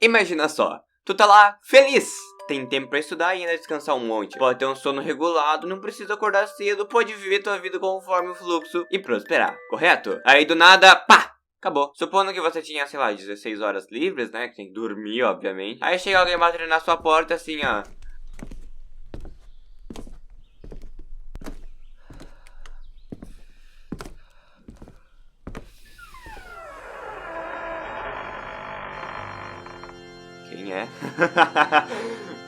Imagina só, tu tá lá, feliz! Tem tempo pra estudar e ainda descansar um monte. Pode ter um sono regulado, não precisa acordar cedo, pode viver tua vida conforme o fluxo e prosperar, correto? Aí do nada, pá! Acabou. Supondo que você tinha, sei lá, 16 horas livres, né? Que tem que dormir, obviamente. Aí chega alguém batendo na sua porta assim, ó. Quem é?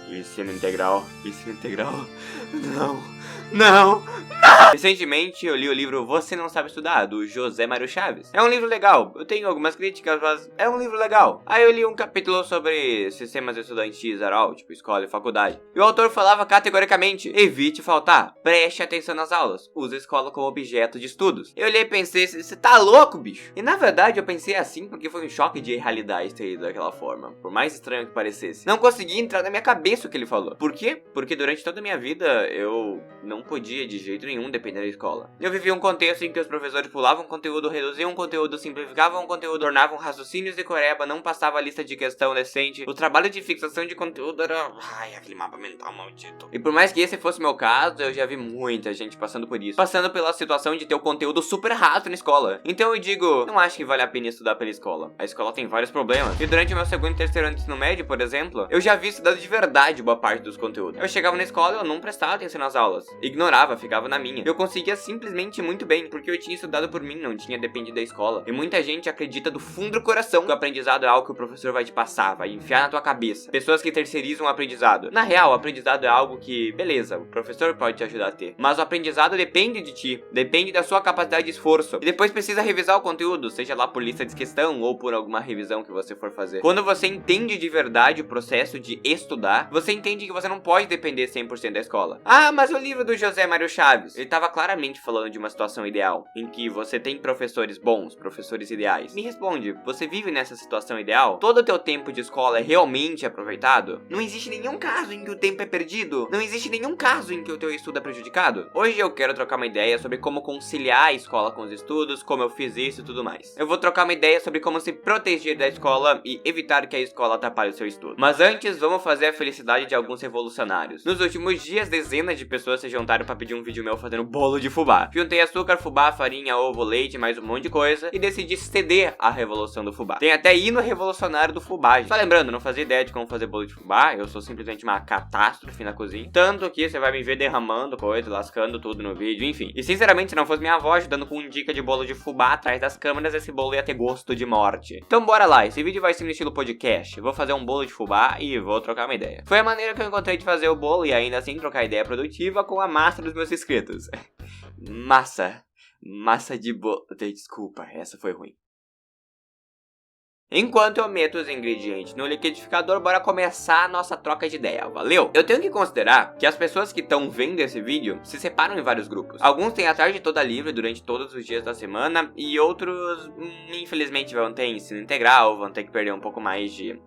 Ensino integral. Ensino integral. Não. Não. Recentemente eu li o livro Você Não Sabe Estudar, do José Mário Chaves. É um livro legal, eu tenho algumas críticas, mas é um livro legal. Aí eu li um capítulo sobre sistemas estudantis geral, tipo escola e faculdade. E o autor falava categoricamente, evite faltar, preste atenção nas aulas, use a escola como objeto de estudos. Eu olhei e pensei, você tá louco, bicho? E na verdade eu pensei assim porque foi um choque de realidade ter ido daquela forma, por mais estranho que parecesse. Não consegui entrar na minha cabeça o que ele falou. Por quê? Porque durante toda a minha vida eu não podia de jeito nenhum depender da escola. Eu vivia um contexto em que os professores pulavam conteúdo, reduziam conteúdo, simplificavam conteúdo, tornavam raciocínios de coreba, não passava a lista de questão decente. O trabalho de fixação de conteúdo era... ai, aquele mapa mental maldito. E por mais que esse fosse meu caso, eu já vi muita gente passando por isso. Passando pela situação de ter o conteúdo super raso na escola. Então eu digo, não acho que vale a pena estudar pela escola. A escola tem vários problemas. E durante o meu segundo e terceiro ano de ensino médio, por exemplo, eu já vi estudado de verdade boa parte dos conteúdos. Eu chegava na escola e eu não prestava atenção nas aulas. Ignorava, ficava na minha. Eu conseguia simplesmente muito bem, porque eu tinha estudado por mim, não tinha dependido da escola. E muita gente acredita do fundo do coração que o aprendizado é algo que o professor vai te passar, vai enfiar na tua cabeça. Pessoas que terceirizam o aprendizado. Na real, o aprendizado é algo que, beleza, o professor pode te ajudar a ter. Mas o aprendizado depende de ti, depende da sua capacidade de esforço. E depois precisa revisar o conteúdo, seja lá por lista de questão ou por alguma revisão que você for fazer. Quando você entende de verdade o processo de estudar, você entende que você não pode depender 100% da escola. Ah, mas o livro do José Mário Chaves, ele tava claramente falando de uma situação ideal, em que você tem professores bons, professores ideais. Me responde, você vive nessa situação ideal? Todo o teu tempo de escola é realmente aproveitado? Não existe nenhum caso em que o tempo é perdido? Não existe nenhum caso em que o teu estudo é prejudicado? Hoje eu quero trocar uma ideia sobre como conciliar a escola com os estudos, como eu fiz isso e tudo mais. Eu vou trocar uma ideia sobre como se proteger da escola e evitar que a escola atrapalhe o seu estudo. Mas antes, vamos fazer a felicidade de alguns revolucionários. Nos últimos dias, dezenas de pessoas se juntaram para pedir um vídeo meu fazendo bolo de fubá. Juntei açúcar, fubá, farinha, ovo, leite, mais um monte de coisa e decidi ceder à revolução do fubá. Tem até hino revolucionário do fubá, gente. Só lembrando, não fazia ideia de como fazer bolo de fubá, eu sou simplesmente uma catástrofe na cozinha. Tanto que você vai me ver derramando coisa, lascando tudo no vídeo, enfim. E sinceramente, se não fosse minha avó ajudando com dica de bolo de fubá atrás das câmeras, esse bolo ia ter gosto de morte. Então bora lá, esse vídeo vai ser no estilo podcast. Vou fazer um bolo de fubá e vou trocar uma ideia. Foi a maneira que eu encontrei de fazer o bolo e ainda assim trocar ideia produtiva com a massa dos meus inscritos. Massa de bolo. Desculpa, essa foi ruim. Enquanto eu meto os ingredientes no liquidificador, bora começar a nossa troca de ideia, valeu? Eu tenho que considerar que as pessoas que estão vendo esse vídeo se separam em vários grupos. Alguns têm a tarde toda livre durante todos os dias da semana e outros, infelizmente, vão ter ensino integral, vão ter que perder um pouco mais de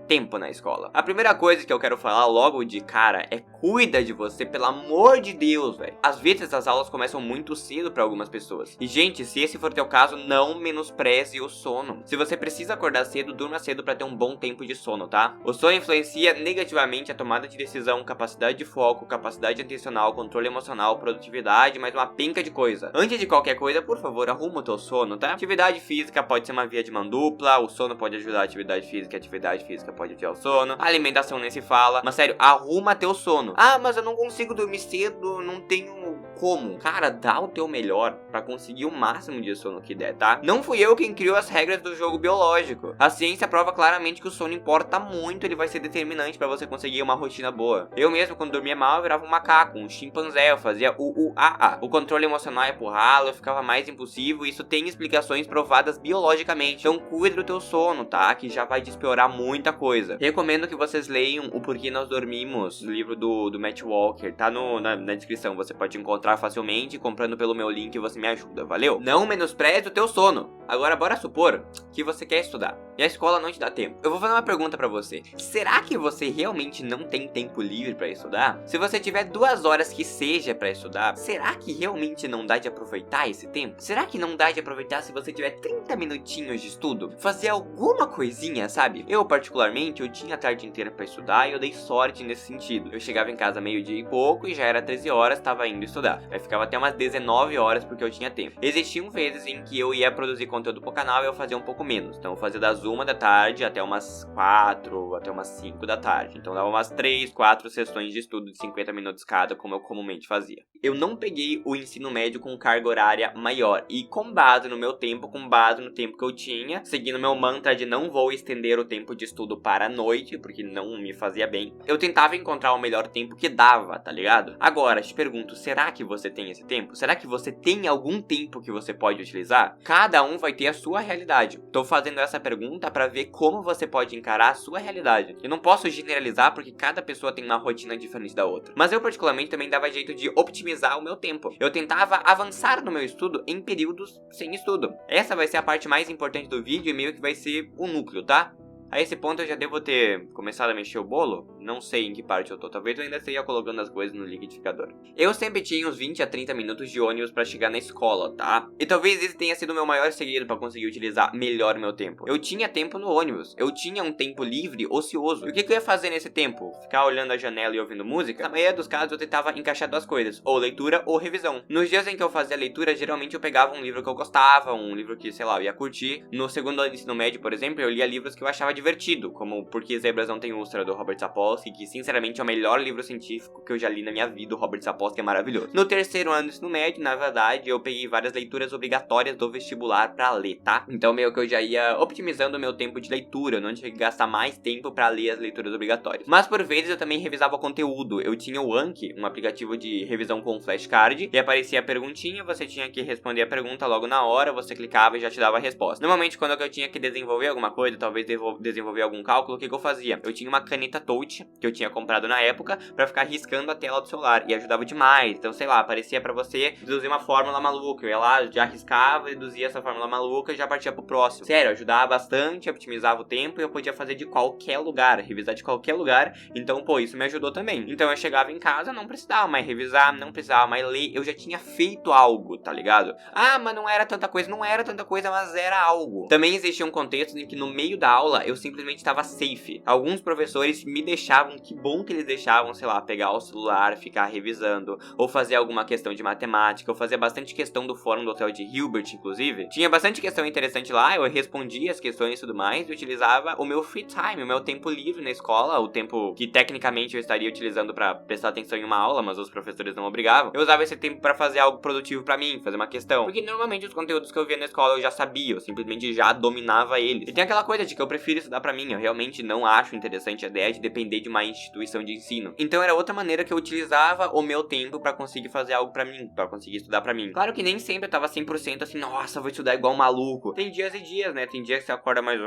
tempo na escola. A primeira coisa que eu quero falar logo de cara é cuida de você, pelo amor de Deus, velho. Às vezes as aulas começam muito cedo pra algumas pessoas. E gente, se esse for teu caso, não menospreze o sono. Se você precisa acordar cedo, durma cedo pra ter um bom tempo de sono, tá? O sono influencia negativamente a tomada de decisão, capacidade de foco, capacidade atencional, controle emocional, produtividade, mais uma penca de coisa. Antes de qualquer coisa, por favor, arruma o teu sono, tá? Atividade física pode ser uma via de mão dupla, o sono pode ajudar a atividade física pode adiar o sono, a alimentação nem se fala, mas sério, arruma teu sono. Ah, mas eu não consigo dormir cedo, não tenho como. Cara, dá o teu melhor pra conseguir o máximo de sono que der, tá? Não fui eu quem criou as regras do jogo biológico. A ciência prova claramente que o sono importa muito, ele vai ser determinante pra você conseguir uma rotina boa. Eu mesmo, quando dormia mal, eu virava um macaco, um chimpanzé, eu fazia a. O controle emocional ia pro ralo, eu ficava mais impulsivo, e isso tem explicações provadas biologicamente. Então cuida do teu sono, tá? Que já vai piorar muita coisa. Recomendo que vocês leiam O Porquê Nós Dormimos, o livro do Matt Walker, tá na descrição, você pode encontrar facilmente, comprando pelo meu link você me ajuda, valeu? Não menospreze o teu sono. Agora bora supor que você quer estudar. E a escola não te dá tempo. Eu vou fazer uma pergunta pra você. Será que você realmente não tem tempo livre pra estudar? Se você tiver 2 horas que seja pra estudar, será que realmente não dá de aproveitar esse tempo? Será que não dá de aproveitar se você tiver 30 minutinhos de estudo? Fazer alguma coisinha, sabe? Eu, particularmente, eu tinha a tarde inteira pra estudar e eu dei sorte nesse sentido. Eu chegava em casa meio-dia e pouco e já era 13 horas, tava indo estudar. Aí ficava até umas 19 horas porque eu tinha tempo. Existiam vezes em que eu ia produzir conteúdo pro canal e eu fazia um pouco menos. Então eu fazia das 1 da tarde até umas 4, até umas 5 da tarde. Então dava umas 3, 4 sessões de estudo de 50 minutos cada, como eu comumente fazia. Eu não peguei o ensino médio com carga horária maior. E com base no meu tempo, com base no tempo que eu tinha, seguindo meu mantra de não vou estender o tempo de estudo para a noite, porque não me fazia bem, eu tentava encontrar o melhor tempo que dava, tá ligado? Agora, te pergunto, será que você tem esse tempo? Será que você tem algum tempo que você pode utilizar? Cada um vai ter a sua realidade. Tô fazendo essa pergunta pra ver como você pode encarar a sua realidade. Eu não posso generalizar porque cada pessoa tem uma rotina diferente da outra. Mas eu particularmente também dava jeito de otimizar o meu tempo. Eu tentava avançar no meu estudo em períodos sem estudo. Essa vai ser a parte mais importante do vídeo e meio que vai ser o núcleo, tá? A esse ponto eu já devo ter começado a mexer o bolo. Não sei em que parte eu tô. Talvez eu ainda esteja colocando as coisas no liquidificador. Eu sempre tinha uns 20 a 30 minutos de ônibus pra chegar na escola, tá? E talvez esse tenha sido o meu maior segredo pra conseguir utilizar melhor o meu tempo. Eu tinha tempo no ônibus. Eu tinha um tempo livre, ocioso. E o que eu ia fazer nesse tempo? Ficar olhando a janela e ouvindo música? Na maioria dos casos eu tentava encaixar 2 coisas. Ou leitura ou revisão. Nos dias em que eu fazia leitura, geralmente eu pegava um livro que eu gostava. Um livro que, sei lá, eu ia curtir. No segundo ano de ensino médio, por exemplo, eu lia livros que eu achava divertido, como Por que Zebras Não Têm Úlcera, do Robert Sapolsky, que sinceramente é o melhor livro científico que eu já li na minha vida. O Robert Sapolsky é maravilhoso. No terceiro ano do ensino médio, na verdade, eu peguei várias leituras obrigatórias do vestibular pra ler, tá? Então meio que eu já ia otimizando o meu tempo de leitura, eu não tinha que gastar mais tempo pra ler as leituras obrigatórias. Mas por vezes eu também revisava conteúdo. Eu tinha o Anki, um aplicativo de revisão com flashcard, e aparecia a perguntinha, você tinha que responder a pergunta logo na hora, você clicava e já te dava a resposta. Normalmente quando eu tinha que desenvolver alguma coisa, talvez desenvolver algum cálculo, o que eu fazia? Eu tinha uma caneta touch, que eu tinha comprado na época, pra ficar riscando a tela do celular, e ajudava demais. Então, sei lá, aparecia pra você deduzir uma fórmula maluca, eu ia lá, já riscava, deduzia essa fórmula maluca e já partia pro próximo. Sério, ajudava bastante, otimizava o tempo e eu podia fazer de qualquer lugar, revisar de qualquer lugar. Então, pô, isso me ajudou também. Então eu chegava em casa, não precisava mais revisar, não precisava mais ler, eu já tinha feito algo, tá ligado? Ah, mas não era tanta coisa, não era tanta coisa, mas era algo. Também existia um contexto em que no meio da aula eu simplesmente estava safe. Alguns professores me deixavam, que bom que eles deixavam, sei lá, pegar o celular, ficar revisando, ou fazer alguma questão de matemática. Eu fazia bastante questão do fórum do hotel de Hilbert, inclusive. Tinha bastante questão interessante lá, eu respondia as questões e tudo mais, eu utilizava o meu free time, o meu tempo livre na escola, o tempo que tecnicamente eu estaria utilizando pra prestar atenção em uma aula, mas os professores não obrigavam. Eu usava esse tempo pra fazer algo produtivo pra mim, fazer uma questão. Porque normalmente os conteúdos que eu via na escola eu já sabia, eu simplesmente já dominava eles. E tem aquela coisa de que eu prefiro estudar pra mim, eu realmente não acho interessante a ideia de depender de uma instituição de ensino. Então era outra maneira que eu utilizava o meu tempo pra conseguir fazer algo pra mim, pra conseguir estudar pra mim. Claro que nem sempre eu tava 100% assim, nossa, vou estudar igual um maluco. Tem dias e dias, né? Tem dias que você acorda mais...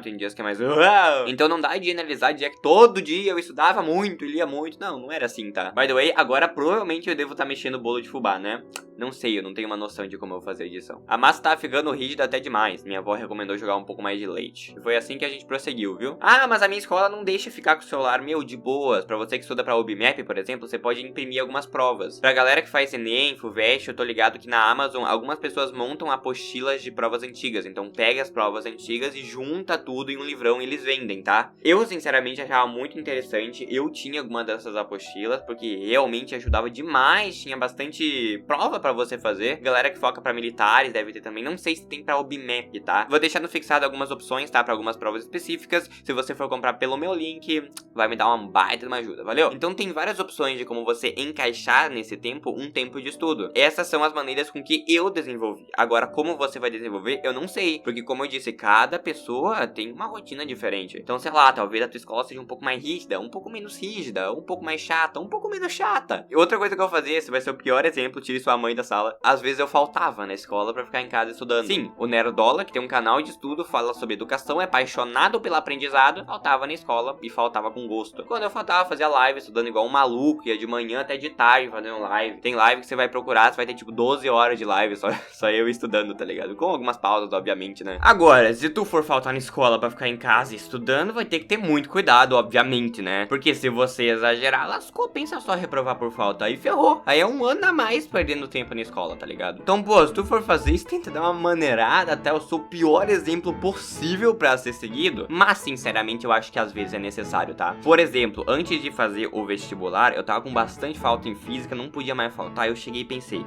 tem dias que é mais... Então não dá de analisar de que todo dia eu estudava muito e lia muito. Não, não era assim, tá? By the way, agora provavelmente eu devo estar mexendo o bolo de fubá, né? Não sei, eu não tenho uma noção de como eu vou fazer a edição. A massa tá ficando rígida até demais. Minha avó recomendou jogar um pouco mais de leite. E foi assim que a gente prosseguiu, viu? Ah, mas a minha escola não deixa ficar com o celular, meu, de boas. Pra você que estuda pra UBMAP, por exemplo, você pode imprimir algumas provas. Pra galera que faz Enem, FUVEST, eu tô ligado que na Amazon algumas pessoas montam apostilas de provas antigas. Então pega as provas antigas e junta tudo em um livrão e eles vendem, tá? Eu, sinceramente, achava muito interessante. Eu tinha alguma dessas apostilas, porque realmente ajudava demais. Tinha bastante prova pra você fazer. Galera que foca pra militares deve ter também. Não sei se tem pra UBMAP, tá? Vou deixar no fixado algumas opções, tá? Pra algumas provas específicas. Se você for comprar pelo meu link, vai me dar uma baita de uma ajuda, valeu? Então tem várias opções de como você encaixar nesse tempo um tempo de estudo. Essas são as maneiras com que eu desenvolvi. Agora, como você vai desenvolver, eu não sei. Porque, como eu disse, cada pessoa tem uma rotina diferente. Então, sei lá, talvez a tua escola seja um pouco mais rígida, um pouco menos rígida, um pouco mais chata, um pouco menos chata. E outra coisa que eu fazia, esse vai ser o pior exemplo, tire sua mãe da sala. Às vezes eu faltava na escola pra ficar em casa estudando. Sim, o Nerdola, que tem um canal de estudo, fala sobre educação, é apaixonado apaixonado pelo aprendizado, faltava na escola e faltava com gosto. Quando eu faltava, fazia live, estudando igual um maluco, ia de manhã até de tarde fazendo live. Tem live que você vai procurar, você vai ter tipo 12 horas de live, só eu estudando, tá ligado? Com algumas pausas, obviamente, né? Agora, se tu for faltar na escola pra ficar em casa estudando, vai ter que ter muito cuidado, obviamente, né? Porque se você exagerar, lascou, pensa só reprovar por falta, aí ferrou. Aí é um ano a mais perdendo tempo na escola, tá ligado? Então, pô, se tu for fazer isso, tenta dar uma maneirada até eu sou o pior exemplo possível pra ser seguido, mas sinceramente eu acho que às vezes é necessário, tá? Por exemplo, antes de fazer o vestibular, eu tava com bastante falta em física, não podia mais faltar, eu cheguei e pensei,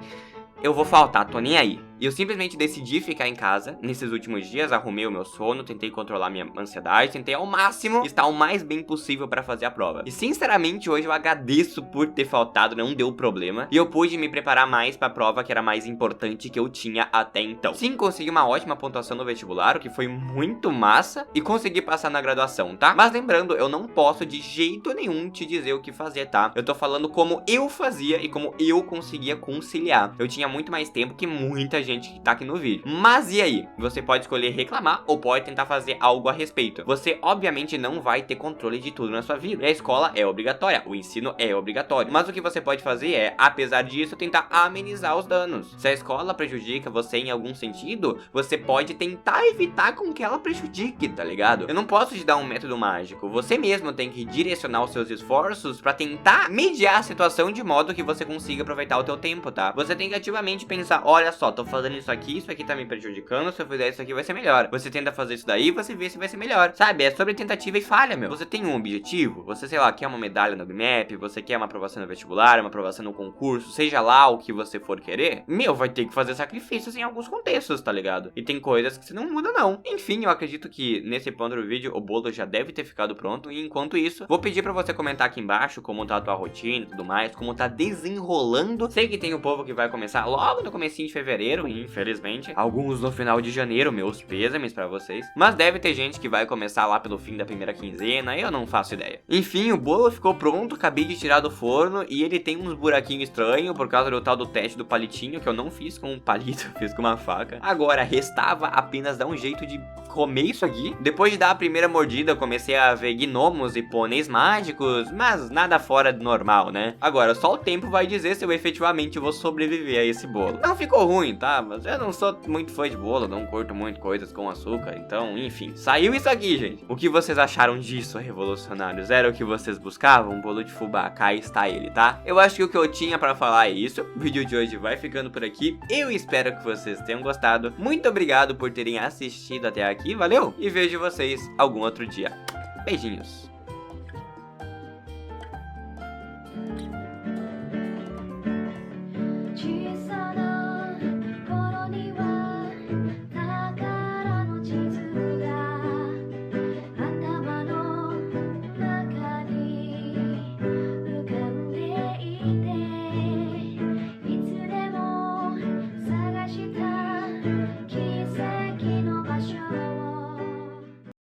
eu vou faltar, tô nem aí. E eu simplesmente decidi ficar em casa. Nesses últimos dias, arrumei o meu sono, tentei controlar minha ansiedade, tentei ao máximo estar o mais bem possível pra fazer a prova. E sinceramente, hoje eu agradeço por ter faltado, não deu problema. E eu pude me preparar mais pra prova que era mais importante que eu tinha até então. Sim, consegui uma ótima pontuação no vestibular, o que foi muito massa. E consegui passar na graduação, tá? Mas lembrando, eu não posso de jeito nenhum te dizer o que fazer, tá? Eu tô falando como eu fazia e como eu conseguia conciliar. Eu tinha muito mais tempo que muita gente que tá aqui no vídeo. Mas e aí? Você pode escolher reclamar ou pode tentar fazer algo a respeito. Você obviamente não vai ter controle de tudo na sua vida. E a escola é obrigatória, o ensino é obrigatório. Mas o que você pode fazer é, apesar disso, tentar amenizar os danos. Se a escola prejudica você em algum sentido, você pode tentar evitar com que ela prejudique, tá ligado? Eu não posso te dar um método mágico. Você mesmo tem que direcionar os seus esforços pra tentar mediar a situação de modo que você consiga aproveitar o teu tempo, tá? Você tem que ativamente pensar, olha só, tô fazendo isso aqui tá me prejudicando, se eu fizer isso aqui vai ser melhor. Você tenta fazer isso daí, você vê se vai ser melhor, sabe? É sobre tentativa e falha, meu. Você tem um objetivo, você, sei lá, quer uma medalha no BMAP, você quer uma aprovação no vestibular, uma aprovação no concurso, seja lá o que você for querer, meu, vai ter que fazer sacrifícios em alguns contextos, tá ligado? E tem coisas que você não muda, não. Enfim, eu acredito que nesse ponto do vídeo, o bolo já deve ter ficado pronto, e enquanto isso, vou pedir pra você comentar aqui embaixo como tá a tua rotina e tudo mais, como tá desenrolando. Sei que tem o povo que vai começar logo no comecinho de fevereiro, infelizmente. Alguns no final de janeiro, meus pêsames pra vocês. Mas deve ter gente que vai começar lá pelo fim da primeira quinzena, eu não faço ideia. Enfim, o bolo ficou pronto, acabei de tirar do forno e ele tem uns buraquinhos estranhos por causa do tal do teste do palitinho, que eu não fiz com um palito, eu fiz com uma faca. Agora, restava apenas dar um jeito de comer isso aqui. Depois de dar a primeira mordida, eu comecei a ver gnomos e pôneis mágicos, mas nada fora do normal, né? Agora, só o tempo vai dizer se eu efetivamente vou sobreviver a esse bolo. Não ficou ruim, tá? Mas eu não sou muito fã de bolo, não curto muito coisas com açúcar, então, enfim. Saiu isso aqui, gente. O que vocês acharam disso, revolucionários? Era o que vocês buscavam? Um bolo de fubá, cá está ele, tá? Eu acho que o que eu tinha pra falar é isso. O vídeo de hoje vai ficando por aqui. Eu espero que vocês tenham gostado. Muito obrigado por terem assistido até aqui, valeu? E vejo vocês algum outro dia. Beijinhos.